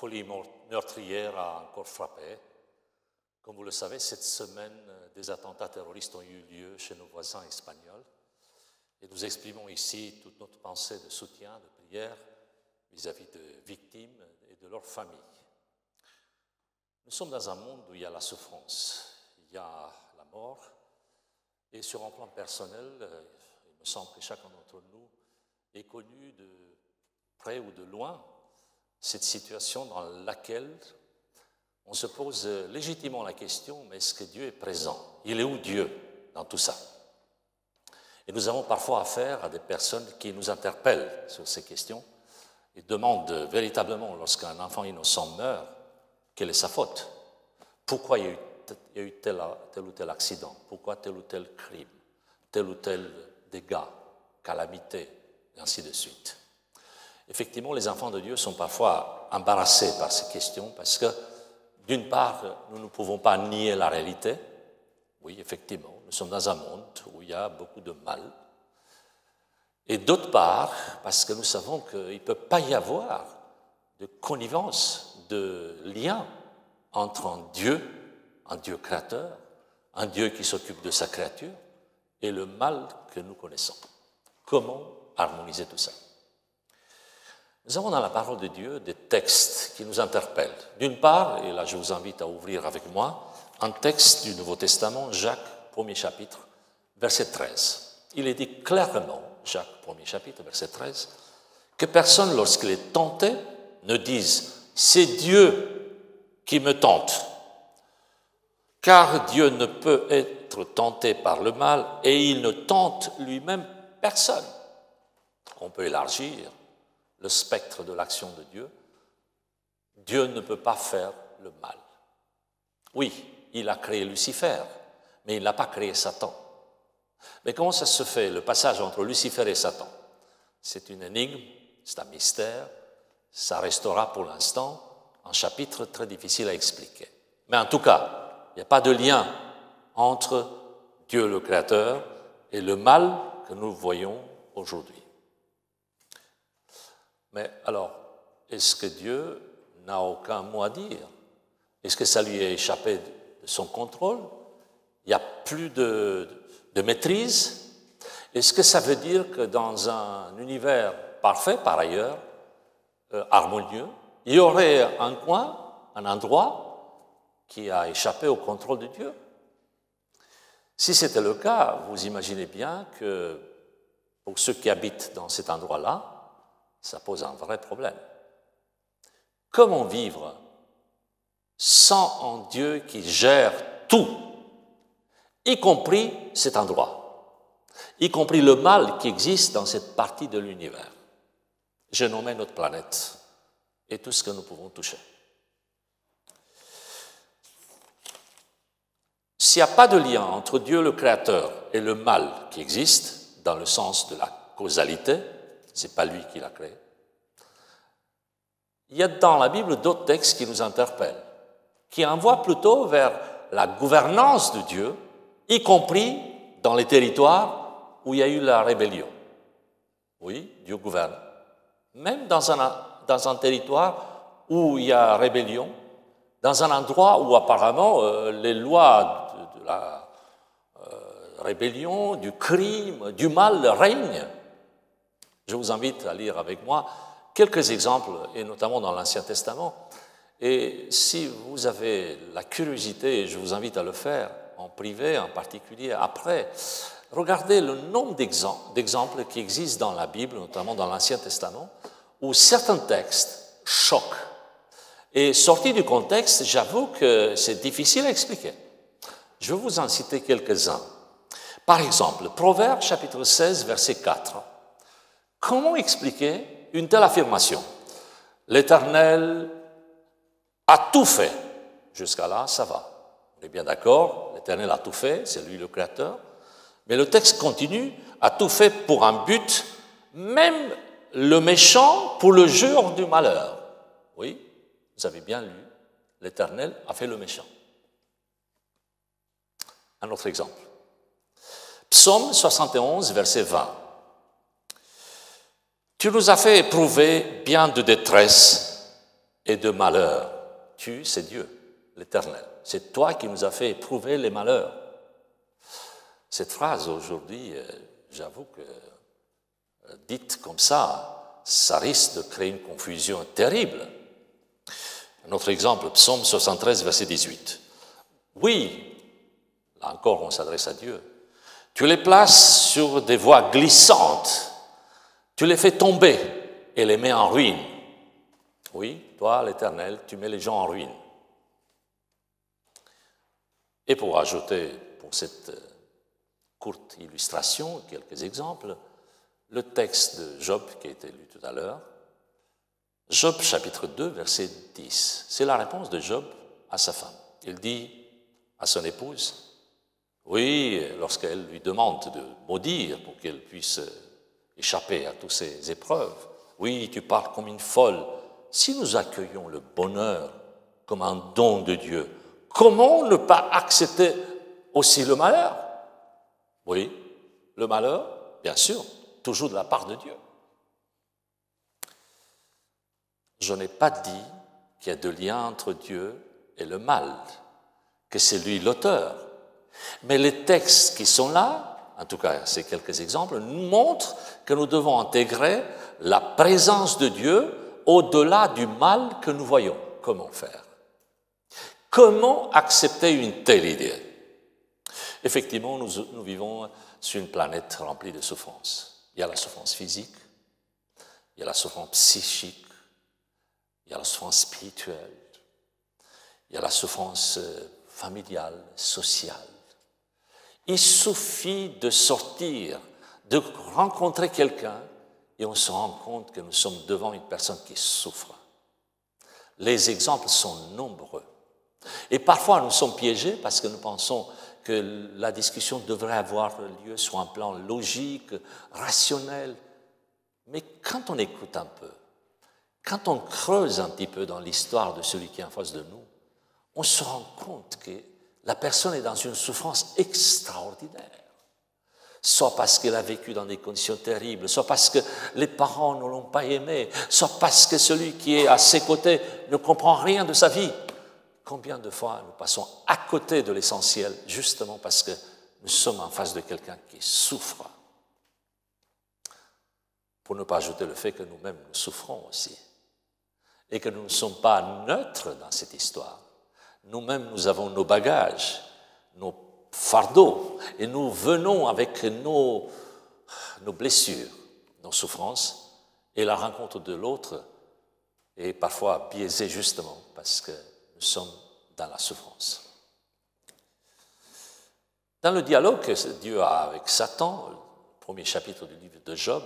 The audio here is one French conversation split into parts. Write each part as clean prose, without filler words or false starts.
folie meurtrière a encore frappé. Comme vous le savez, cette semaine, des attentats terroristes ont eu lieu chez nos voisins espagnols. Et nous exprimons ici toute notre pensée de soutien, de prière vis-à-vis des victimes et de leurs familles. Nous sommes dans un monde où il y a la souffrance, il y a la mort. Et sur un plan personnel, il me semble que chacun d'entre nous est connu de près ou de loin cette situation dans laquelle on se pose légitimement la question, mais est-ce que Dieu est présent? Il est où Dieu dans tout ça? Et nous avons parfois affaire à des personnes qui nous interpellent sur ces questions et demandent véritablement, lorsqu'un enfant innocent meurt, quelle est sa faute? Pourquoi il y a eu tel ou tel accident? Pourquoi tel ou tel crime? Tel ou tel dégât, calamité, et ainsi de suite. Effectivement, les enfants de Dieu sont parfois embarrassés par ces questions parce que, d'une part, nous ne pouvons pas nier la réalité. Oui, effectivement, nous sommes dans un monde où il y a beaucoup de mal. Et d'autre part, parce que nous savons qu'il ne peut pas y avoir de connivence, de lien entre un Dieu créateur, un Dieu qui s'occupe de sa créature, et le mal que nous connaissons. Comment harmoniser tout ça? Nous avons dans la parole de Dieu des textes qui nous interpellent. D'une part, et là je vous invite à ouvrir avec moi, un texte du Nouveau Testament, Jacques, 1er chapitre, verset 13. Il est dit clairement, Jacques, 1er chapitre, verset 13, que personne, lorsqu'il est tenté, ne dise « c'est Dieu qui me tente ». Car Dieu ne peut être tenté par le mal et il ne tente lui-même personne. On peut élargir le spectre de l'action de Dieu. Dieu ne peut pas faire le mal. Oui, il a créé Lucifer, mais il n'a pas créé Satan. Mais comment ça se fait, le passage entre Lucifer et Satan? C'est une énigme, c'est un mystère, ça restera pour l'instant un chapitre très difficile à expliquer. Mais en tout cas, il n'y a pas de lien entre Dieu le Créateur et le mal que nous voyons aujourd'hui. Mais alors, est-ce que Dieu n'a aucun mot à dire? Est-ce que ça lui a échappé de son contrôle? Il n'y a plus de maîtrise? Est-ce que ça veut dire que dans un univers parfait, par ailleurs, harmonieux, il y aurait un coin, un endroit qui a échappé au contrôle de Dieu? Si c'était le cas, vous imaginez bien que pour ceux qui habitent dans cet endroit-là, ça pose un vrai problème. Comment vivre sans un Dieu qui gère tout, y compris cet endroit, y compris le mal qui existe dans cette partie de l'univers? J'ai nommé notre planète et tout ce que nous pouvons toucher. S'il n'y a pas de lien entre Dieu le Créateur et le mal qui existe, dans le sens de la causalité, ce n'est pas lui qui l'a créé, il y a dans la Bible d'autres textes qui nous interpellent, qui envoient plutôt vers la gouvernance de Dieu, y compris dans les territoires où il y a eu la rébellion. Oui, Dieu gouverne. Même dans un territoire où il y a rébellion, dans un endroit où apparemment les lois de la rébellion, du crime, du mal règnent. Je vous invite à lire avec moi quelques exemples, et notamment dans l'Ancien Testament. Et si vous avez la curiosité, je vous invite à le faire en privé, en particulier après, regardez le nombre d'exemples qui existent dans la Bible, notamment dans l'Ancien Testament, où certains textes choquent. Et sortis du contexte, j'avoue que c'est difficile à expliquer. Je vais vous en citer quelques-uns. Par exemple, Proverbes chapitre 16, verset 4. Comment expliquer une telle affirmation? L'Éternel a tout fait. Jusqu'à là, ça va. On est bien d'accord, l'Éternel a tout fait, c'est lui le Créateur. Mais le texte continue, a tout fait pour un but, même le méchant pour le jour du malheur. Oui, vous avez bien lu, l'Éternel a fait le méchant. Un autre exemple. Psaume 71, verset 20. Tu nous as fait éprouver bien de détresse, et de malheur. Tu, c'est Dieu, l'Éternel. C'est toi qui nous as fait éprouver les malheurs. Cette phrase, aujourd'hui, j'avoue que, dite comme ça risque de créer une confusion terrible. Un autre exemple, Psaume 73, verset 18. Oui, là encore, on s'adresse à Dieu. Tu les places sur des voies glissantes. Tu les fais tomber et les mets en ruine. Oui, toi, l'Éternel, tu mets les gens en ruine. Et pour ajouter, pour cette courte illustration, quelques exemples, le texte de Job qui a été lu tout à l'heure, Job chapitre 2, verset 10. C'est la réponse de Job à sa femme. Il dit à son épouse, oui, lorsqu'elle lui demande de maudire pour qu'elle puisse échapper à toutes ces épreuves, oui, tu parles comme une folle. Si nous accueillons le bonheur comme un don de Dieu, comment ne pas accepter aussi le malheur? Oui, le malheur, bien sûr, toujours de la part de Dieu. Je n'ai pas dit qu'il y a de lien entre Dieu et le mal, que c'est lui l'auteur. Mais les textes qui sont là, en tout cas ces quelques exemples, nous montrent que nous devons intégrer la présence de Dieu au-delà du mal que nous voyons. Comment faire? Comment accepter une telle idée? Effectivement, nous vivons sur une planète remplie de souffrances. Il y a la souffrance physique, il y a la souffrance psychique, il y a la souffrance spirituelle, il y a la souffrance familiale, sociale. Il suffit de sortir, de rencontrer quelqu'un et on se rend compte que nous sommes devant une personne qui souffre. Les exemples sont nombreux. Et parfois nous sommes piégés parce que nous pensons que la discussion devrait avoir lieu sur un plan logique, rationnel. Mais quand on écoute un peu, quand on creuse un petit peu dans l'histoire de celui qui est en face de nous, on se rend compte que la personne est dans une souffrance extraordinaire. Soit parce qu'elle a vécu dans des conditions terribles, soit parce que les parents ne l'ont pas aimé, soit parce que celui qui est à ses côtés ne comprend rien de sa vie. Combien de fois nous passons à côté de l'essentiel, justement parce que nous sommes en face de quelqu'un qui souffre. Pour ne pas ajouter le fait que nous-mêmes nous souffrons aussi. Et que nous ne sommes pas neutres dans cette histoire. Nous-mêmes, nous avons nos bagages, nos fardeaux, et nous venons avec nos blessures, nos souffrances, et la rencontre de l'autre est parfois biaisée justement parce que nous sommes dans la souffrance. Dans le dialogue que Dieu a avec Satan, le premier chapitre du livre de Job,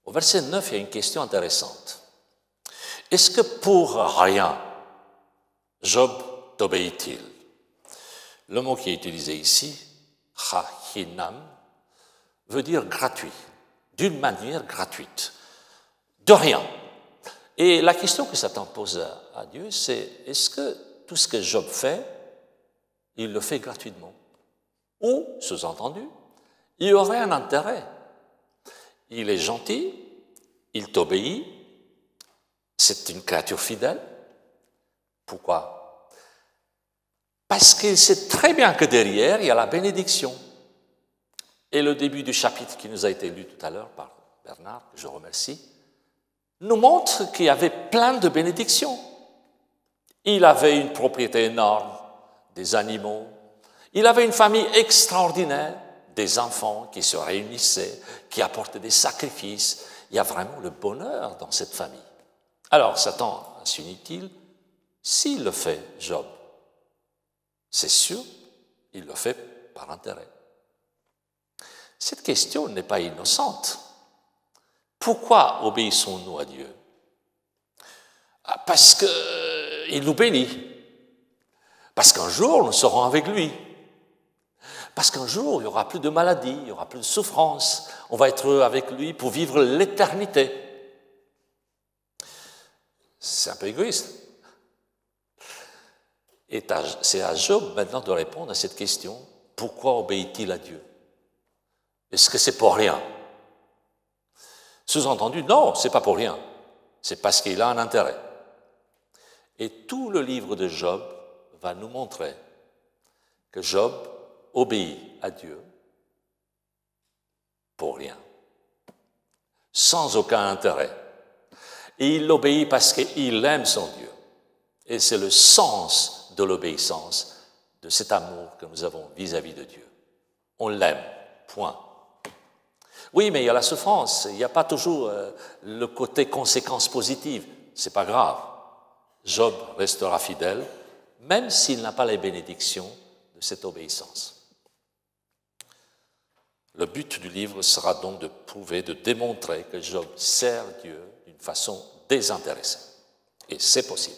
au verset 9, il y a une question intéressante. Est-ce que pour rien, Job t'obéit-il? Le mot qui est utilisé ici, chahinam, veut dire gratuit, d'une manière gratuite, de rien. Et la question que Satan pose à Dieu, c'est est-ce que tout ce que Job fait, il le fait gratuitement? Ou, sous-entendu, il y aurait un intérêt. Il est gentil, il t'obéit, c'est une créature fidèle. Pourquoi? Parce qu'il sait très bien que derrière, il y a la bénédiction. Et le début du chapitre qui nous a été lu tout à l'heure par Bernard, que je remercie, nous montre qu'il y avait plein de bénédictions. Il avait une propriété énorme, des animaux, il avait une famille extraordinaire, des enfants qui se réunissaient, qui apportaient des sacrifices. Il y a vraiment le bonheur dans cette famille. Alors, Satan s'unit-il? S'il le fait, Job, c'est sûr, il le fait par intérêt. Cette question n'est pas innocente. Pourquoi obéissons-nous à Dieu? Parce qu'il nous bénit. Parce qu'un jour, nous serons avec lui. Parce qu'un jour, il n'y aura plus de maladie, il n'y aura plus de souffrance. On va être avec lui pour vivre l'éternité. C'est un peu égoïste. Et c'est à Job maintenant de répondre à cette question. Pourquoi obéit-il à Dieu? Est-ce que c'est pour rien? Sous-entendu, non, c'est pas pour rien. C'est parce qu'il a un intérêt. Et tout le livre de Job va nous montrer que Job obéit à Dieu pour rien, sans aucun intérêt. Et il obéit parce qu'il aime son Dieu. Et c'est le sens de l'obéissance, de cet amour que nous avons vis-à-vis de Dieu. On l'aime, point. Oui, mais il y a la souffrance, il n'y a pas toujours le côté conséquence positive. C'est pas grave. Job restera fidèle, même s'il n'a pas les bénédictions de cette obéissance. Le but du livre sera donc de prouver, de démontrer que Job sert Dieu d'une façon désintéressée. Et c'est possible.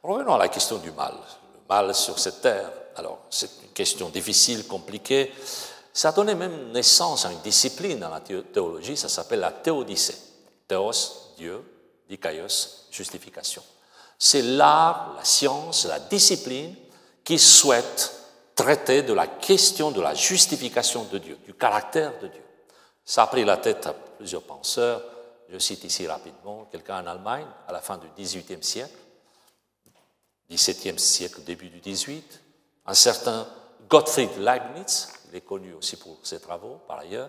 Revenons à la question du mal. Le mal sur cette terre, alors c'est une question difficile, compliquée. Ça a donné même naissance à une discipline dans la théologie, ça s'appelle la théodicée. Théos, Dieu, dikaios, justification. C'est l'art, la science, la discipline qui souhaite traiter de la question de la justification de Dieu, du caractère de Dieu. Ça a pris la tête à plusieurs penseurs. Je cite ici rapidement quelqu'un en Allemagne, à la fin du XVIIIe siècle, XVIIe siècle, début du XVIII, un certain Gottfried Leibniz, il est connu aussi pour ses travaux, par ailleurs.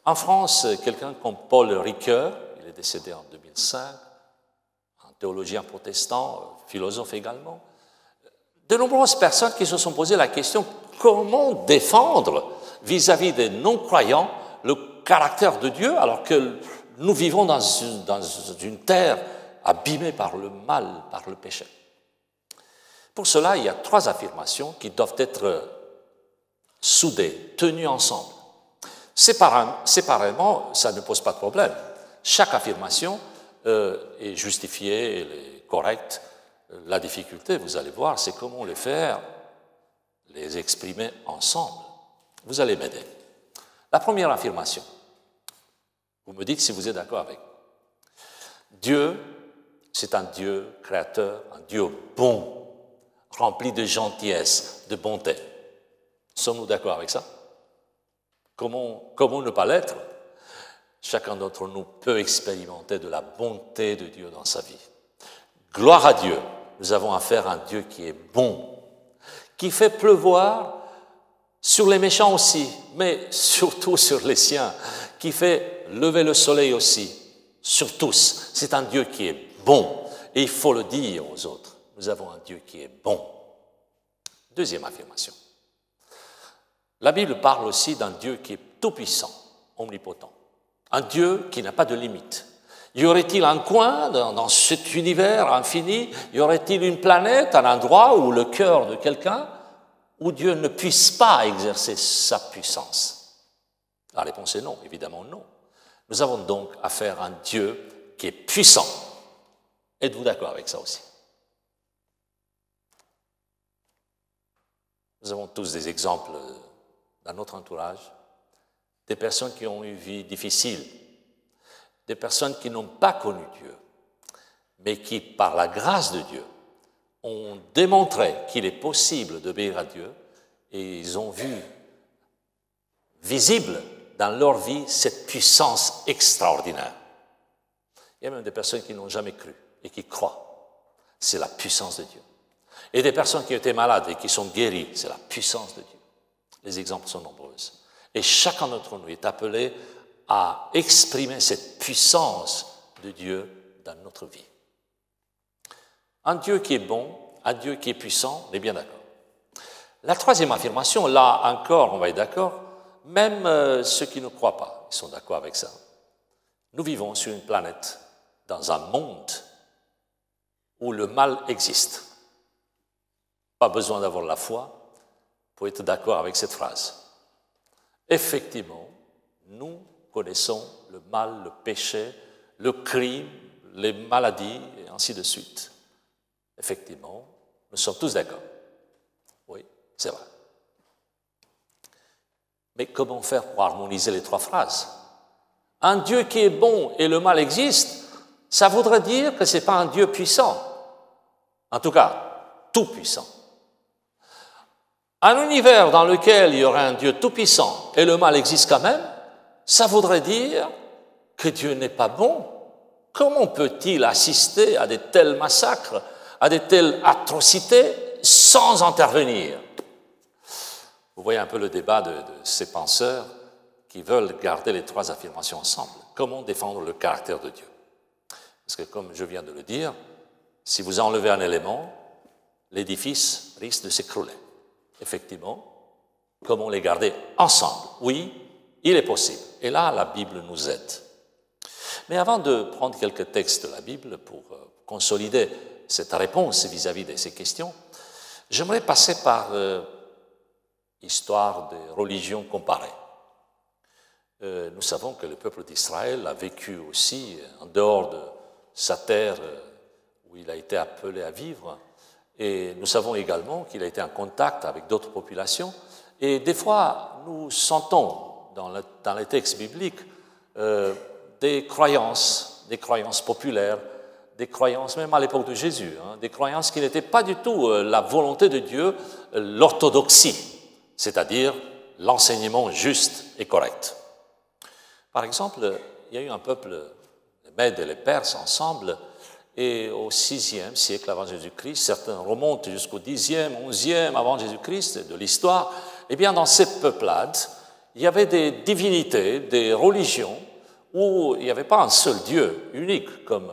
En France, quelqu'un comme Paul Ricoeur, il est décédé en 2005, un théologien protestant, philosophe également. De nombreuses personnes qui se sont posé la question comment défendre vis-à-vis des non-croyants le caractère de Dieu alors que nous vivons dans une terre abîmée par le mal, par le péché. Pour cela, il y a trois affirmations qui doivent être soudées, tenues ensemble. Séparément, ça ne pose pas de problème. Chaque affirmation est justifiée, elle est correcte. La difficulté, vous allez voir, c'est comment les faire, les exprimer ensemble. Vous allez m'aider. La première affirmation, vous me dites si vous êtes d'accord avec. Dieu, c'est un Dieu créateur, un Dieu bon, rempli de gentillesse, de bonté. Sommes-nous d'accord avec ça? Comment ne pas l'être? Chacun d'entre nous peut expérimenter de la bonté de Dieu dans sa vie. Gloire à Dieu, nous avons affaire à un Dieu qui est bon, qui fait pleuvoir sur les méchants aussi, mais surtout sur les siens, qui fait lever le soleil aussi, sur tous. C'est un Dieu qui est bon, et il faut le dire aux autres. Nous avons un Dieu qui est bon. Deuxième affirmation. La Bible parle aussi d'un Dieu qui est tout-puissant, omnipotent. Un Dieu qui n'a pas de limite. Y aurait-il un coin dans cet univers infini, y aurait-il une planète, un endroit où le cœur de quelqu'un, où Dieu ne puisse pas exercer sa puissance? La réponse est non, évidemment non. Nous avons donc affaire à un Dieu qui est puissant. Êtes-vous d'accord avec ça aussi? Nous avons tous des exemples dans notre entourage, des personnes qui ont eu une vie difficile, des personnes qui n'ont pas connu Dieu, mais qui, par la grâce de Dieu, ont démontré qu'il est possible d'obéir à Dieu et ils ont vu visible dans leur vie cette puissance extraordinaire. Il y a même des personnes qui n'ont jamais cru et qui croient. C'est la puissance de Dieu. Et des personnes qui étaient malades et qui sont guéries, c'est la puissance de Dieu. Les exemples sont nombreux. Et chacun d'entre nous est appelé à exprimer cette puissance de Dieu dans notre vie. Un Dieu qui est bon, un Dieu qui est puissant, on est bien d'accord. La troisième affirmation, là encore, on va être d'accord, même ceux qui ne croient pas, ils sont d'accord avec ça. Nous vivons sur une planète, dans un monde où le mal existe. Pas besoin d'avoir la foi pour être d'accord avec cette phrase. Effectivement, nous connaissons le mal, le péché, le crime, les maladies, et ainsi de suite. Effectivement, nous sommes tous d'accord. Oui, c'est vrai. Mais comment faire pour harmoniser les trois phrases? Un Dieu qui est bon et le mal existe, ça voudrait dire que ce n'est pas un Dieu puissant. En tout cas, tout puissant. Un univers dans lequel il y aurait un Dieu tout-puissant et le mal existe quand même, ça voudrait dire que Dieu n'est pas bon comment peut-il assister à de tels massacres, à de telles atrocités sans intervenir? Vous voyez un peu le débat de ces penseurs qui veulent garder les trois affirmations ensemble. Comment défendre le caractère de Dieu? Parce que comme je viens de le dire, si vous enlevez un élément, l'édifice risque de s'écrouler. Effectivement, comment les garder ensemble? Oui, il est possible. Et là, la Bible nous aide. Mais avant de prendre quelques textes de la Bible pour consolider cette réponse vis-à-vis de ces questions, j'aimerais passer par l'histoire des religions comparées. Nous savons que le peuple d'Israël a vécu aussi en dehors de sa terre où il a été appelé à vivre, et nous savons également qu'il a été en contact avec d'autres populations, et des fois nous sentons dans les textes bibliques des croyances populaires, des croyances même à l'époque de Jésus, des croyances qui n'étaient pas du tout la volonté de Dieu, l'orthodoxie, c'est-à-dire l'enseignement juste et correct. Par exemple, il y a eu un peuple, les Mèdes et les Perses ensemble, et au VIe siècle avant Jésus-Christ, certains remontent jusqu'au Xe, XIe avant Jésus-Christ de l'histoire, et bien dans ces peuplades, il y avait des divinités, des religions, où il n'y avait pas un seul Dieu unique, comme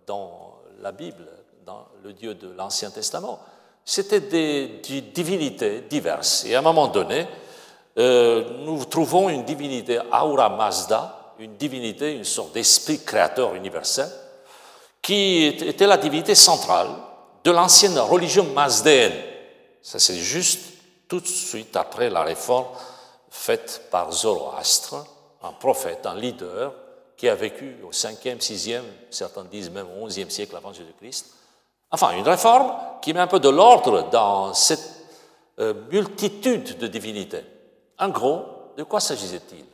dans la Bible, dans le Dieu de l'Ancien Testament. C'était des divinités diverses. Et à un moment donné, nous trouvons une divinité Ahura Mazda, une divinité, une sorte d'esprit créateur universel, qui était la divinité centrale de l'ancienne religion mazdéenne. Ça, c'est juste tout de suite après la réforme faite par Zoroastre, un prophète, un leader, qui a vécu au 5e, 6e, certains disent même au 11e siècle avant Jésus-Christ. Enfin, une réforme qui met un peu de l'ordre dans cette multitude de divinités. En gros, de quoi s'agissait-il?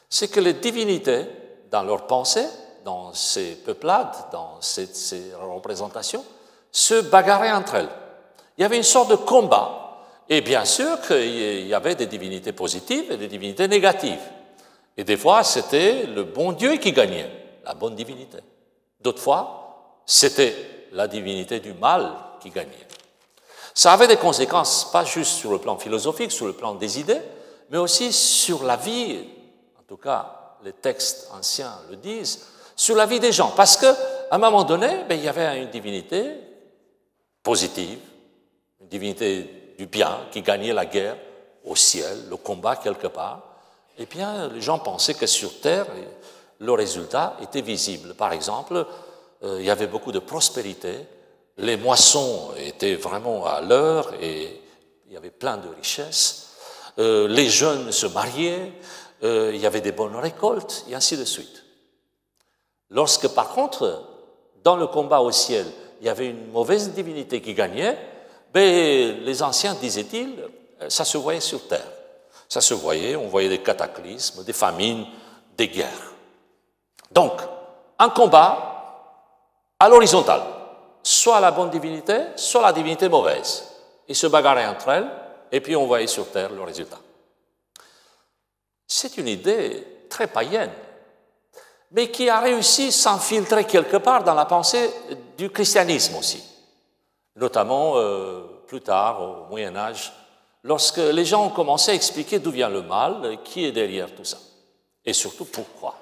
C'est que les divinités, dans leur pensée, dans ces peuplades, dans ces représentations, se bagarraient entre elles. Il y avait une sorte de combat. Et bien sûr qu'il y avait des divinités positives et des divinités négatives. Et des fois, c'était le bon Dieu qui gagnait, la bonne divinité. D'autres fois, c'était la divinité du mal qui gagnait. Ça avait des conséquences, pas juste sur le plan philosophique, sur le plan des idées, mais aussi sur la vie, en tout cas, les textes anciens le disent, sur la vie des gens. Parce qu'à un moment donné, il y avait une divinité positive, une divinité du bien qui gagnait la guerre au ciel, le combat quelque part. Et bien, les gens pensaient que sur Terre, le résultat était visible. Par exemple, il y avait beaucoup de prospérité, les moissons étaient vraiment à l'heure et il y avait plein de richesses, les jeunes se mariaient, il y avait des bonnes récoltes, et ainsi de suite. Lorsque, par contre, dans le combat au ciel, il y avait une mauvaise divinité qui gagnait, les anciens, disaient-ils, ça se voyait sur Terre. Ça se voyait, on voyait des cataclysmes, des famines, des guerres. Donc, un combat à l'horizontale, soit la bonne divinité, soit la divinité mauvaise. Ils se bagarraient entre elles, et puis on voyait sur Terre le résultat. C'est une idée très païenne, mais qui a réussi à s'infiltrer quelque part dans la pensée du christianisme aussi. Notamment, plus tard, au Moyen-Âge, lorsque les gens ont commencé à expliquer d'où vient le mal, qui est derrière tout ça, et surtout pourquoi.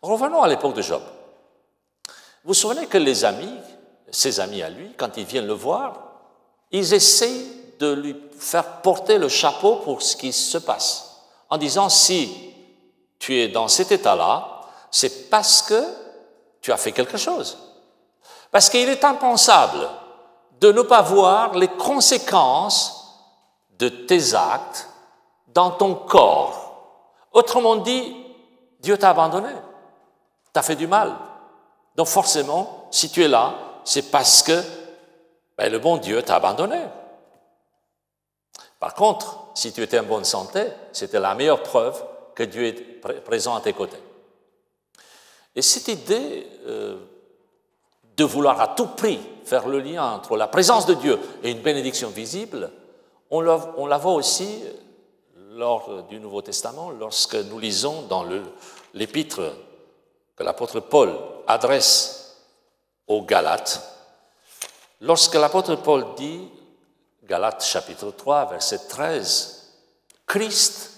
Revenons à l'époque de Job. Vous vous souvenez que les amis, ses amis à lui, quand ils viennent le voir, ils essayent de lui faire porter le chapeau pour ce qui se passe, en disant, si tu es dans cet état-là, c'est parce que tu as fait quelque chose. Parce qu'il est impensable de ne pas voir les conséquences de tes actes dans ton corps. Autrement dit, Dieu t'a abandonné, t'a fait du mal. Donc forcément, si tu es là, c'est parce que le bon Dieu t'a abandonné. Par contre, si tu étais en bonne santé, c'était la meilleure preuve que Dieu est présent à tes côtés. Et cette idée de vouloir à tout prix faire le lien entre la présence de Dieu et une bénédiction visible, on la voit aussi lors du Nouveau Testament, lorsque nous lisons dans l'épître que l'apôtre Paul adresse aux Galates, lorsque l'apôtre Paul dit, Galates chapitre 3, verset 13, « Christ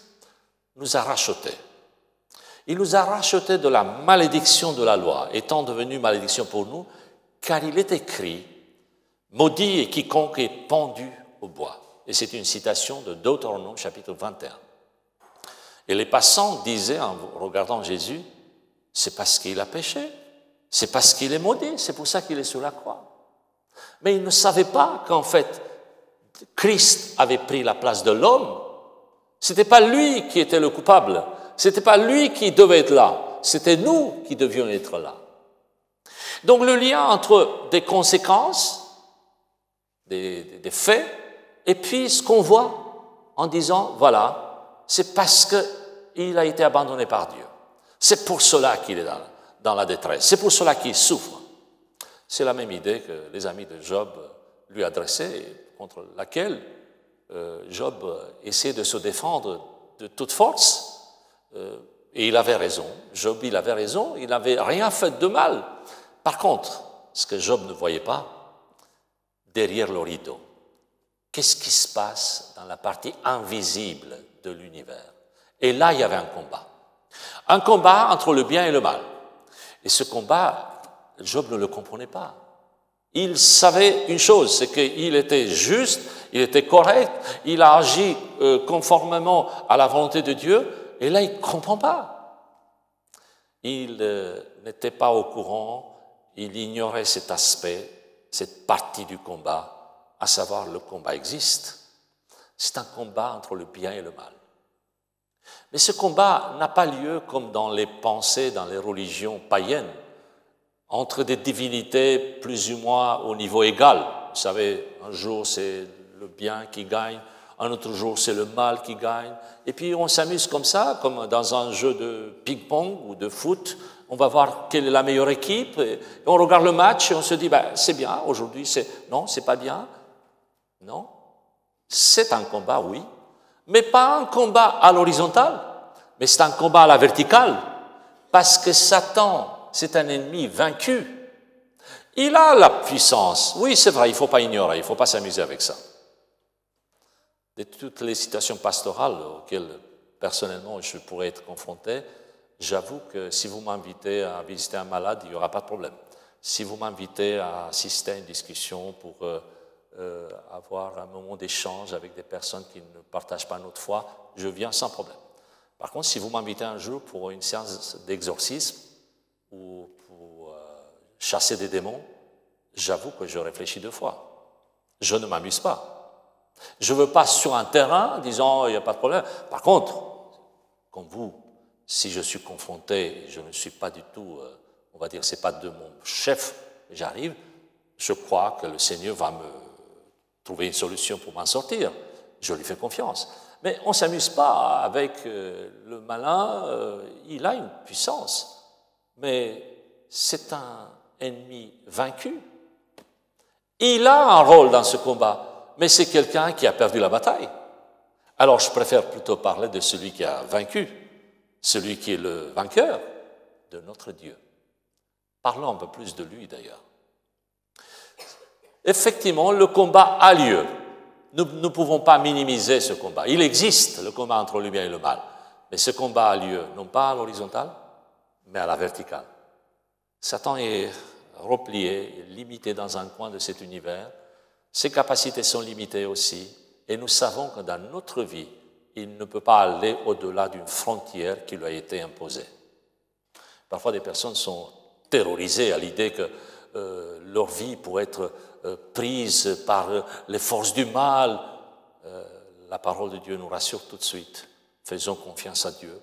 nous a rachetés. Il nous a rachetés de la malédiction de la loi, étant devenu malédiction pour nous, car il est écrit, « Maudit est quiconque est pendu au bois. » Et c'est une citation de Deutéronome chapitre 21. Et les passants disaient, en regardant Jésus, c'est parce qu'il a péché, c'est parce qu'il est maudit, c'est pour ça qu'il est sur la croix. Mais ils ne savaient pas qu'en fait, Christ avait pris la place de l'homme. Ce n'était pas lui qui était le coupable, ce n'était pas lui qui devait être là, c'était nous qui devions être là. Donc le lien entre des conséquences, des faits, et puis ce qu'on voit en disant, voilà, c'est parce qu'il a été abandonné par Dieu. C'est pour cela qu'il est dans la détresse, c'est pour cela qu'il souffre. C'est la même idée que les amis de Job lui adressaient, contre laquelle Job essayait de se défendre de toute force, et il avait raison. Job, il avait raison, il n'avait rien fait de mal. Par contre, ce que Job ne voyait pas, derrière le rideau, qu'est-ce qui se passe dans la partie invisible de l'univers? Et là, il y avait un combat. Un combat entre le bien et le mal. Et ce combat, Job ne le comprenait pas. Il savait une chose, c'est qu'il était juste, il était correct, il a agi conformément à la volonté de Dieu, et là, il ne comprend pas. Il n'était pas au courant, il ignorait cet aspect, cette partie du combat, à savoir le combat existe. C'est un combat entre le bien et le mal. Mais ce combat n'a pas lieu comme dans les pensées, dans les religions païennes, entre des divinités plus ou moins au niveau égal. Vous savez, un jour c'est le bien qui gagne, un autre jour c'est le mal qui gagne, et puis on s'amuse comme ça, comme dans un jeu de ping-pong ou de foot. On va voir quelle est la meilleure équipe, et on regarde le match et on se dit, c'est bien, aujourd'hui, non, c'est pas bien. Non, c'est un combat, oui, mais pas un combat à l'horizontale, mais c'est un combat à la verticale, parce que Satan, c'est un ennemi vaincu. Il a la puissance, oui, c'est vrai, il ne faut pas ignorer, il ne faut pas s'amuser avec ça. De toutes les situations pastorales auxquelles, personnellement, je pourrais être confronté, j'avoue que si vous m'invitez à visiter un malade, il n'y aura pas de problème. Si vous m'invitez à assister à une discussion pour avoir un moment d'échange avec des personnes qui ne partagent pas notre foi, je viens sans problème. Par contre, si vous m'invitez un jour pour une séance d'exorcisme ou pour chasser des démons, j'avoue que je réfléchis 2 fois. Je ne m'amuse pas. Je ne veux pas sur un terrain disant il n'y a pas de problème. Par contre, comme vous, si je suis confronté, je ne suis pas du tout, on va dire, c'est pas de mon chef, j'arrive, je crois que le Seigneur va me trouver une solution pour m'en sortir. Je lui fais confiance. Mais on ne s'amuse pas avec le malin, il a une puissance, mais c'est un ennemi vaincu. Il a un rôle dans ce combat, mais c'est quelqu'un qui a perdu la bataille. Alors je préfère plutôt parler de celui qui a vaincu, celui qui est le vainqueur de notre Dieu. Parlons un peu plus de lui d'ailleurs. Effectivement, le combat a lieu. Nous ne pouvons pas minimiser ce combat. Il existe, le combat entre le bien et le mal. Mais ce combat a lieu, non pas à l'horizontale, mais à la verticale. Satan est replié, limité dans un coin de cet univers. Ses capacités sont limitées aussi. Et nous savons que dans notre vie, il ne peut pas aller au-delà d'une frontière qui lui a été imposée. Parfois, des personnes sont terrorisées à l'idée que leur vie pourrait être prise par les forces du mal. La parole de Dieu nous rassure tout de suite. Faisons confiance à Dieu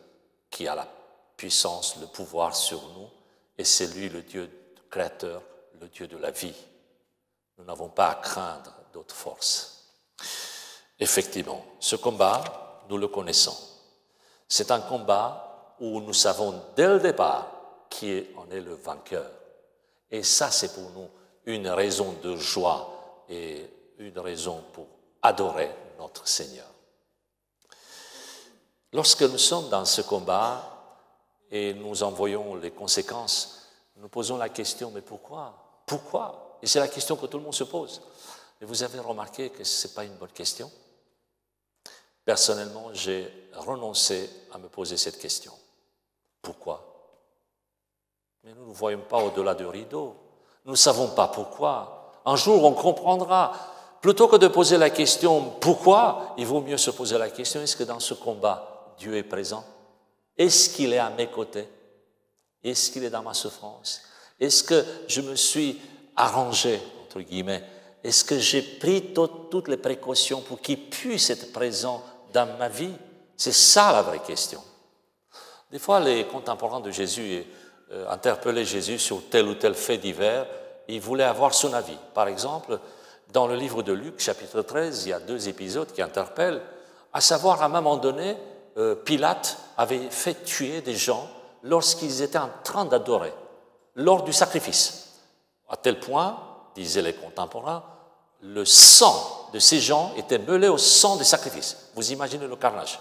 qui a la puissance, le pouvoir sur nous, et c'est lui le Dieu créateur, le Dieu de la vie. Nous n'avons pas à craindre d'autres forces. Effectivement, ce combat, nous le connaissons. C'est un combat où nous savons dès le départ qui en est le vainqueur. Et ça, c'est pour nous une raison de joie et une raison pour adorer notre Seigneur. Lorsque nous sommes dans ce combat, et nous en voyons les conséquences, nous posons la question, mais pourquoi? Pourquoi? Et c'est la question que tout le monde se pose. Et vous avez remarqué que ce n'est pas une bonne question? Personnellement, j'ai renoncé à me poser cette question. Pourquoi? Mais nous ne voyons pas au-delà du rideau. Nous ne savons pas pourquoi. Un jour, on comprendra. Plutôt que de poser la question « Pourquoi ?», il vaut mieux se poser la question « Est-ce que dans ce combat, Dieu est présent? Est-ce qu'il est à mes côtés? Est-ce qu'il est dans ma souffrance? Est-ce que je me suis arrangé, entre guillemets? Est-ce que j'ai pris toutes les précautions pour qu'il puisse être présent dans ma vie? » C'est ça la vraie question. Des fois, les contemporains de Jésus interpellaient Jésus sur tel ou tel fait divers. Ils voulaient avoir son avis. Par exemple, dans le livre de Luc, chapitre 13, il y a 2 épisodes qui interpellent, à savoir, à un moment donné, Pilate avait fait tuer des gens lorsqu'ils étaient en train d'adorer, lors du sacrifice. À tel point, disaient les contemporains, le sang de ces gens était mêlé au sang des sacrifices. Vous imaginez le carnage.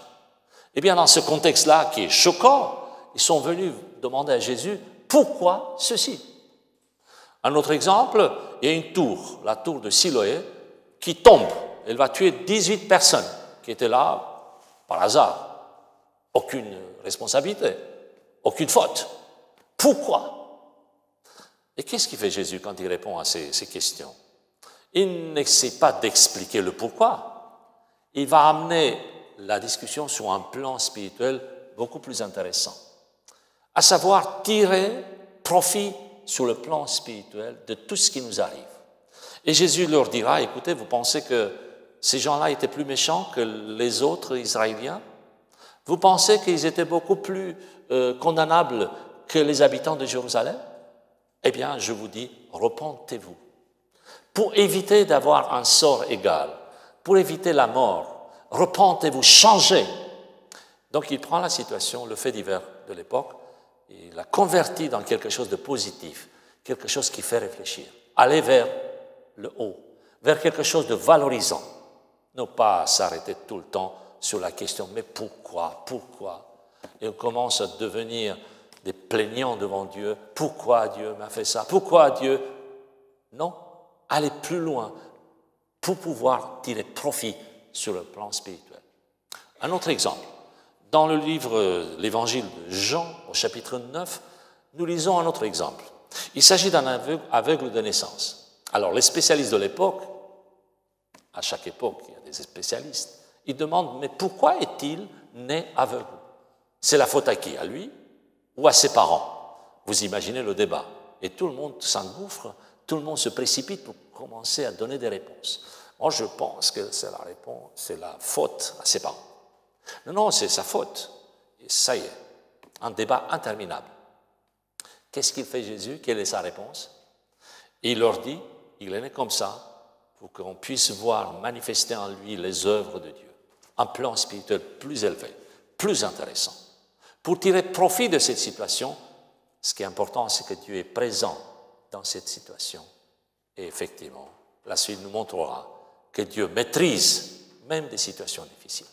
Eh bien, dans ce contexte-là, qui est choquant, ils sont venus demander à Jésus, pourquoi ceci? Un autre exemple, il y a une tour, la tour de Siloé, qui tombe. Elle va tuer 18 personnes qui étaient là par hasard. Aucune responsabilité, aucune faute. Pourquoi? Et qu'est-ce qu'il fait Jésus quand il répond à ces questions? Il n'essaie pas d'expliquer le pourquoi. Il va amener la discussion sur un plan spirituel beaucoup plus intéressant. À savoir tirer profit sur le plan spirituel de tout ce qui nous arrive. Et Jésus leur dira, écoutez, vous pensez que ces gens-là étaient plus méchants que les autres Israéliens? Vous pensez qu'ils étaient beaucoup plus condamnables que les habitants de Jérusalem? Eh bien, je vous dis, repentez-vous. Pour éviter d'avoir un sort égal, pour éviter la mort, repentez-vous, changez. Donc il prend la situation, le fait divers de l'époque, il la convertit dans quelque chose de positif, quelque chose qui fait réfléchir. Aller vers le haut, vers quelque chose de valorisant. Ne pas s'arrêter tout le temps sur la question, mais pourquoi? Et on commence à devenir des plaignants devant Dieu. Pourquoi Dieu m'a fait ça? Pourquoi Dieu? Non, aller plus loin pour pouvoir tirer profit sur le plan spirituel. Un autre exemple. Dans le livre, l'évangile de Jean, au chapitre 9, nous lisons un autre exemple. Il s'agit d'un aveugle de naissance. Alors, les spécialistes de l'époque, à chaque époque, il y a des spécialistes, ils demandent, mais pourquoi est-il né aveugle? C'est la faute à qui? À lui ou à ses parents? Vous imaginez le débat. Et tout le monde s'engouffre, tout le monde se précipite pour commencer à donner des réponses. Moi, je pense que c'est la réponse, c'est la faute à ses parents. Non, c'est sa faute. Et ça y est, un débat interminable. Qu'est-ce qu'il fait Jésus? Quelle est sa réponse? Il leur dit, il est né comme ça pour qu'on puisse voir manifester en lui les œuvres de Dieu. Un plan spirituel plus élevé, plus intéressant. Pour tirer profit de cette situation, ce qui est important, c'est que Dieu est présent dans cette situation. Et effectivement, la suite nous montrera que Dieu maîtrise même des situations difficiles.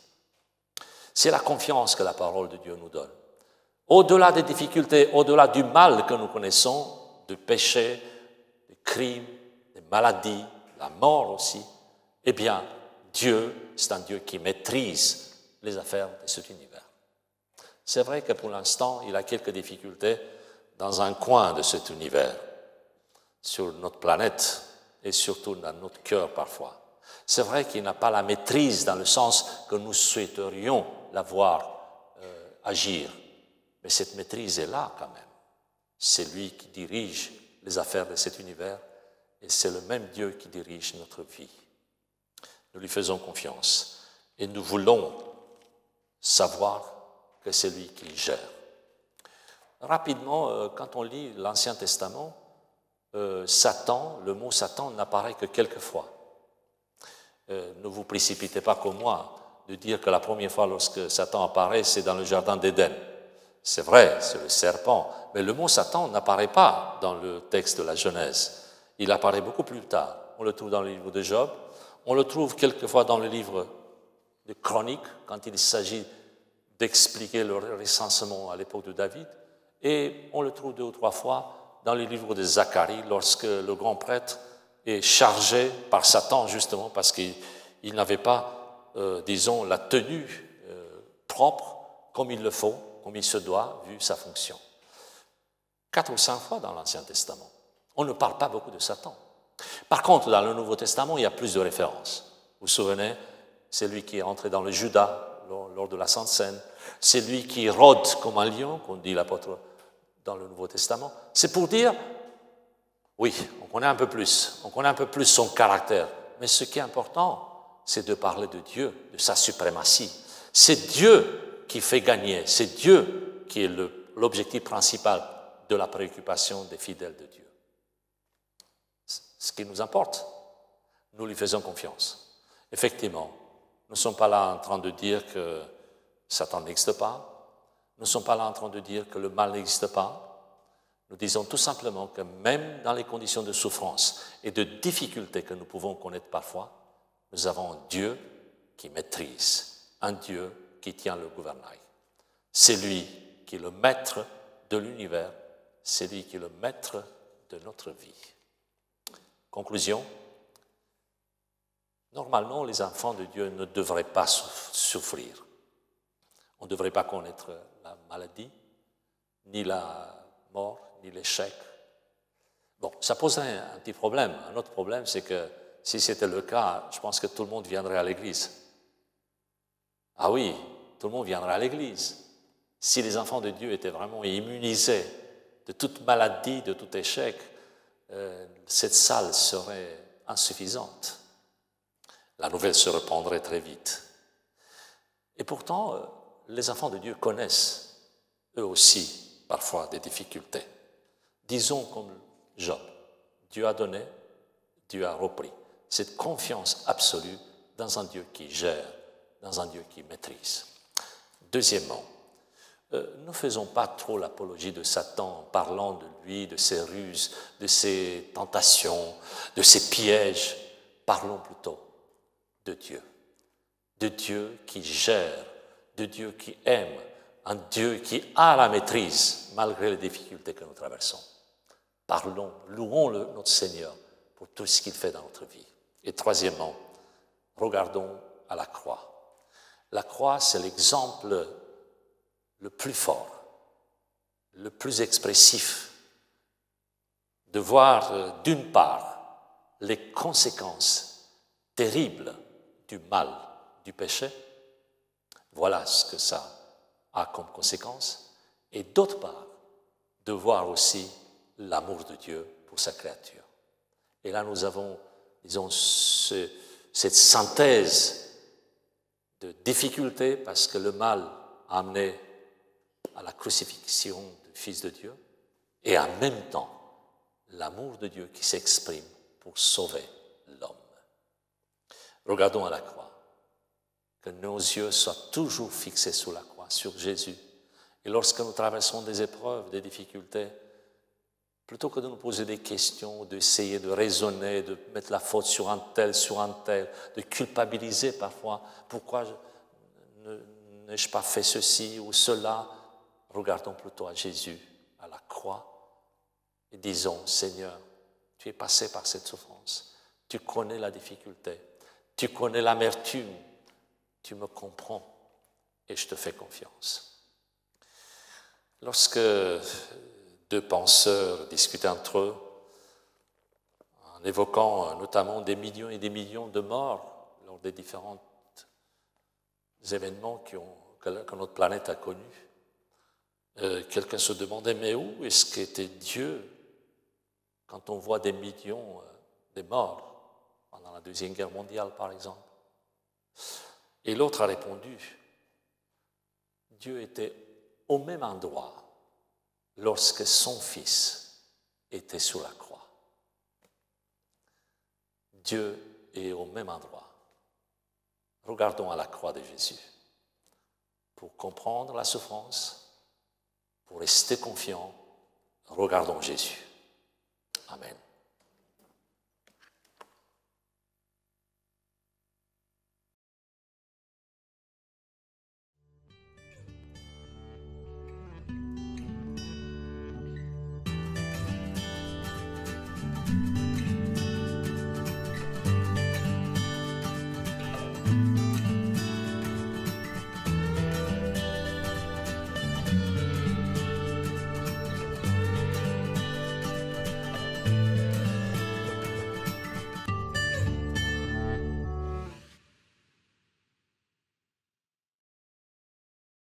C'est la confiance que la parole de Dieu nous donne. Au-delà des difficultés, au-delà du mal que nous connaissons, du péché, des crimes, des maladies, la mort aussi, eh bien, Dieu, c'est un Dieu qui maîtrise les affaires de cet univers. C'est vrai que pour l'instant, il a quelques difficultés dans un coin de cet univers, sur notre planète et surtout dans notre cœur parfois. C'est vrai qu'il n'a pas la maîtrise dans le sens que nous souhaiterions la voir agir. Mais cette maîtrise est là quand même. C'est lui qui dirige les affaires de cet univers et c'est le même Dieu qui dirige notre vie. Nous lui faisons confiance et nous voulons savoir que c'est lui qui gère. Rapidement, quand on lit l'Ancien Testament, Satan, le mot Satan n'apparaît que quelques fois. Ne vous précipitez pas comme moi de dire que la première fois lorsque Satan apparaît, c'est dans le jardin d'Éden. C'est vrai, c'est le serpent, mais le mot Satan n'apparaît pas dans le texte de la Genèse. Il apparaît beaucoup plus tard. On le trouve dans le livre de Job, on le trouve quelquefois dans le livre de Chroniques, quand il s'agit d'expliquer le recensement à l'époque de David. Et on le trouve 2 ou 3 fois dans le livre de Zacharie, lorsque le grand prêtre est chargé par Satan, justement, parce qu'il n'avait pas, disons, la tenue propre, comme il le faut, comme il se doit, vu sa fonction. 4 ou 5 fois dans l'Ancien Testament. On ne parle pas beaucoup de Satan. Par contre, dans le Nouveau Testament, il y a plus de références. Vous vous souvenez, c'est lui qui est entré dans le Judas lors de la Sainte Seine. C'est lui qui rôde comme un lion, comme dit l'apôtre dans le Nouveau Testament. C'est pour dire, oui, on connaît un peu plus son caractère. Mais ce qui est important, c'est de parler de Dieu, de sa suprématie. C'est Dieu qui fait gagner, c'est Dieu qui est l'objectif principal de la préoccupation des fidèles de Dieu. Ce qui nous importe, nous lui faisons confiance. Effectivement, nous ne sommes pas là en train de dire que Satan n'existe pas, nous ne sommes pas là en train de dire que le mal n'existe pas. Nous disons tout simplement que même dans les conditions de souffrance et de difficultés que nous pouvons connaître parfois, nous avons un Dieu qui maîtrise, un Dieu qui tient le gouvernail. C'est lui qui est le maître de l'univers, c'est lui qui est le maître de notre vie. Conclusion, normalement, les enfants de Dieu ne devraient pas souffrir. On ne devrait pas connaître la maladie, ni la mort, ni l'échec. Bon, ça poserait un petit problème. Un autre problème, c'est que si c'était le cas, je pense que tout le monde viendrait à l'église. Ah oui, tout le monde viendrait à l'église. Si les enfants de Dieu étaient vraiment immunisés de toute maladie, de tout échec, cette salle serait insuffisante. La nouvelle se répandrait très vite. Et pourtant, les enfants de Dieu connaissent, eux aussi, parfois des difficultés. Disons comme Job, Dieu a donné, Dieu a repris. Cette confiance absolue dans un Dieu qui gère, dans un Dieu qui maîtrise. Deuxièmement, ne faisons pas trop l'apologie de Satan en parlant de lui, de ses ruses, de ses tentations, de ses pièges. Parlons plutôt de Dieu qui gère, de Dieu qui aime, un Dieu qui a la maîtrise malgré les difficultés que nous traversons. Parlons, louons notre Seigneur pour tout ce qu'il fait dans notre vie. Et troisièmement, regardons à la croix. La croix, c'est l'exemple le plus fort, le plus expressif de voir d'une part les conséquences terribles du mal, du péché. Voilà ce que ça a comme conséquence. Et d'autre part, de voir aussi l'amour de Dieu pour sa créature. Et là, nous avons, disons, cette synthèse de difficultés parce que le mal a amené à la crucifixion du Fils de Dieu et en même temps, l'amour de Dieu qui s'exprime pour sauver l'homme. Regardons à la croix. Que nos yeux soient toujours fixés sur la croix, sur Jésus. Et lorsque nous traversons des épreuves, des difficultés, plutôt que de nous poser des questions, d'essayer de raisonner, de mettre la faute sur un tel, de culpabiliser parfois, pourquoi n'ai-je pas fait ceci ou cela, regardons plutôt à Jésus, à la croix, et disons, Seigneur, tu es passé par cette souffrance, tu connais la difficulté, tu connais l'amertume, tu me comprends et je te fais confiance. Lorsque deux penseurs discutaient entre eux, en évoquant notamment des millions et des millions de morts lors des différents événements que notre planète a connus, quelqu'un se demandait, mais où est-ce qu'était Dieu quand on voit des millions de morts pendant la Deuxième Guerre mondiale, par exemple? Et l'autre a répondu, Dieu était au même endroit lorsque son Fils était sur la croix. Dieu est au même endroit. Regardons à la croix de Jésus pour comprendre la souffrance, pour rester confiant. Regardons Jésus. Amen.